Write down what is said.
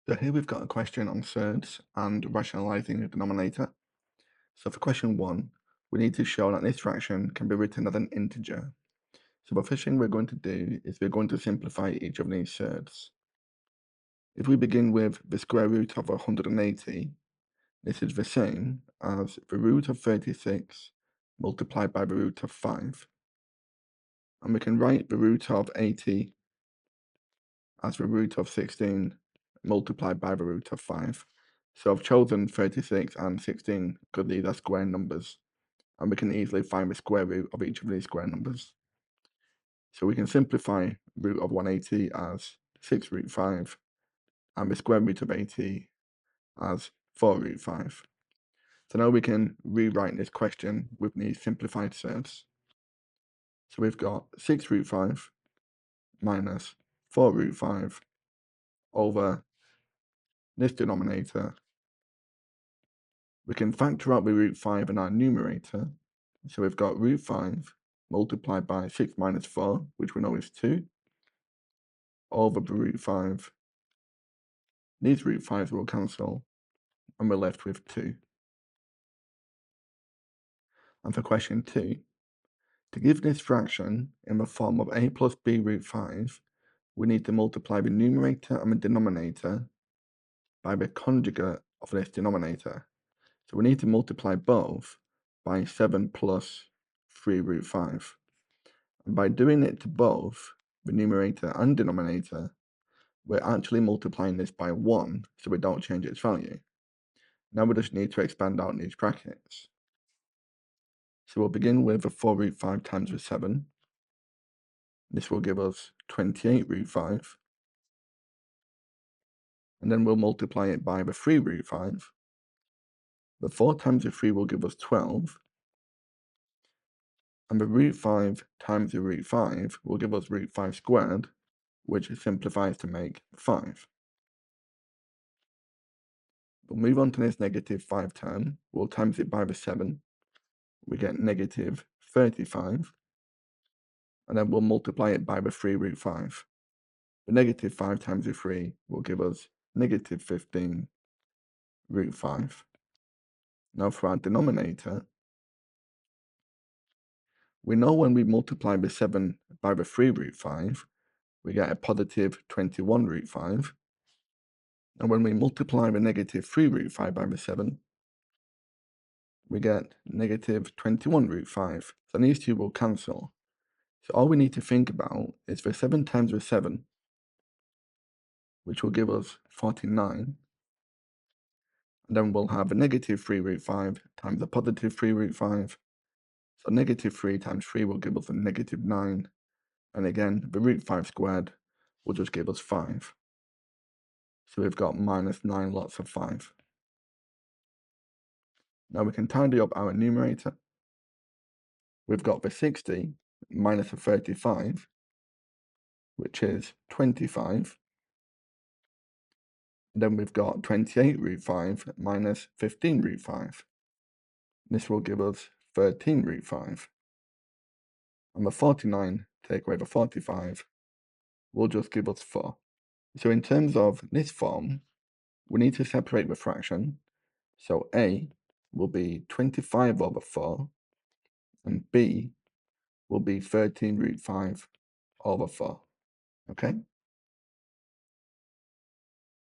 So here we've got a question on surds and rationalising a denominator. So for question 1, we need to show that this fraction can be written as an integer. So the first thing we're going to do is we're going to simplify each of these surds. If we begin with the square root of 180, this is the same as the root of 36 multiplied by the root of 5. And we can write the root of 80 as the root of 16 multiplied by the root of 5. So I've chosen 36 and 16 because these are square numbers, and we can easily find the square root of each of these square numbers. So we can simplify root of 180 as 6 root 5, and the square root of 80 as 4 root 5. So now we can rewrite this question with these simplified surds. So we've got 6 root 5 minus 4 root 5 over this denominator. We can factor out the root 5 in our numerator. So we've got root 5 multiplied by 6 minus 4, which we know is 2, over the root 5. These root 5s will cancel, and we're left with 2. And for question 2, to give this fraction in the form of a plus b root 5, we need to multiply the numerator and the denominator by the conjugate of this denominator. So we need to multiply both by 7 plus 3 root 5. And by doing it to both the numerator and denominator, we're actually multiplying this by 1, so we don't change its value. Now we just need to expand out these brackets. So we'll begin with a 4 root 5 times the 7. This will give us 28 root 5. And then we'll multiply it by the 3 root 5. The 4 times the 3 will give us 12. And the root 5 times the root 5 will give us root 5 squared, which simplifies to make 5. We'll move on to this negative 5 term. We'll times it by the 7. We get negative 35. And then we'll multiply it by the 3 root 5. The negative 5 times the 3 will give us negative 15 root 5. Now for our denominator, we know when we multiply the 7 by the 3 root 5, we get a positive 21 root 5. And when we multiply the negative 3 root 5 by the 7, we get negative 21 root 5. So these two will cancel. So all we need to think about is the 7 times the 7, which will give us 49. And then we'll have a negative 3 root 5 times a positive 3 root 5. So negative 3 times 3 will give us a negative 9. And again, the root 5 squared will just give us 5. So we've got minus 9 lots of 5. Now we can tidy up our numerator. We've got the 60 minus the 35, which is 25. Then we've got 28 root 5 minus 15 root 5. This will give us 13 root 5. And the 49, take away the 45, will just give us 4. So in terms of this form, we need to separate the fraction. So a will be 25 over 4, and b will be 13 root 5 over 4. Okay?